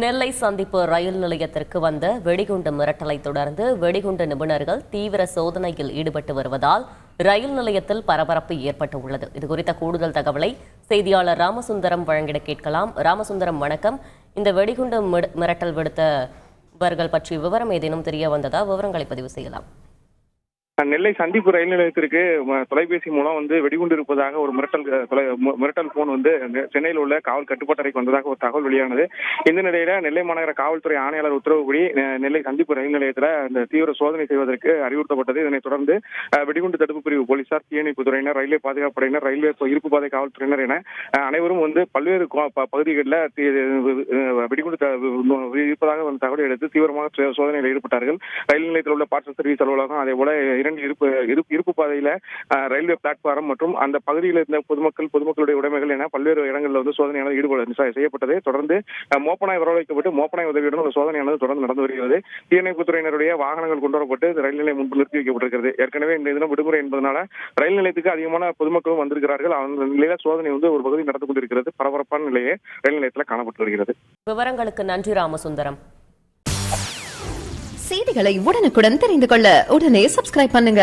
நெல்லை சந்திப்பு ரயில் நிலையத்திற்கு வந்த வெடிகுண்டு மிரட்டலை தொடர்ந்து வெடிகுண்டு நிபுணர்கள் தீவிர சோதனையில் ஈடுபட்டு வருவதால் ரயில் நிலையத்தில் பரபரப்பு ஏற்பட்டுள்ளது. இதுகுறித்த கூடுதல் தகவலை செய்தியாளர் ராமசுந்தரம் வழங்கிட கேட்கலாம். ராமசுந்தரம், வணக்கம். இந்த வெடிகுண்டு மிரட்டல் விடுத்தவர்கள் பற்றி விவரம் ஏதேனும் தெரிய வந்ததா? விவரங்களை பதிவு செய்யலாம். நெல்லை சந்திப்பு ரயில் நிலையத்திற்கு தொலைபேசி மூலம் வெடிகுண்டு இருப்பதாக ஒரு மிரட்டல் போன் சென்னையில் உள்ள காவல் கட்டுப்பாட்டறைக்கு வந்ததாக ஒரு தகவல் வெளியானது. இந்த நிலையில நெல்லை மாநகர காவல்துறை ஆணையாளர் உத்தரவுப்படி நெல்லை சந்திப்பு ரயில் நிலையத்தில் இந்த தீவிர சோதனை செய்வதற்கு அறிவுறுத்தப்பட்டது. இதனைத் தொடர்ந்து வெடிகுண்டு தடுப்பு பிரிவு போலீசார், தீயணைப்பு துறையினர், ரயில்வே பாதுகாப்பு படையினர், ரயில்வே இருப்பு பாதை காவல்துறையினர் என அனைவரும் பல்வேறு பகுதிகளில் வெடிகுண்டு இருப்பதாக தகவலை எடுத்து தீவிரமாக சோதனையில் ஈடுபட்டார்கள். ரயில் நிலையத்தில் உள்ள பார்சல் சர்வீஸ் அலுவலகம், அதே போல இருப்பு பாதையில ரயில்வே பிளாட்பாரம் மற்றும் அந்த பகுதியில் இருந்த பொதுமக்களுடைய உடைமைகள் என பல்வேறு இடங்களில் சோதனையானது செய்யப்பட்டது. தொடர்ந்து மோப்பனாய் வரவழைக்கப்பட்டு மோப்பனாய் உதவியுடன் ஒரு சோதனையானது தொடர்ந்து நடந்து வருகிறது. தீயணைப்பு துறையினருடைய வாகனங்கள் கொண்டு வரப்பட்டு ரயில் நிலையம் முன்பு நிறுத்தி வைக்கப்பட்டிருக்கிறது. ஏற்கனவே இந்த தினம் விடுமுறை என்பதனால ரயில் நிலையத்துக்கு அதிகமான பொதுமக்களும் வந்திருக்கிறார்கள். அந்த நிலையில சோதனை ஒரு பகுதி நடந்து கொண்டிருக்கிறது. பரபரப்பான நிலையே ரயில் நிலையத்தில் காணப்பட்டு வருகிறது. விவரங்களுக்கு நன்றி ராமசுந்தரம். செய்திகளை உடனுக்குடன் தெரிந்து கொள்ள உடனே சப்ஸ்கிரைப் பண்ணுங்க.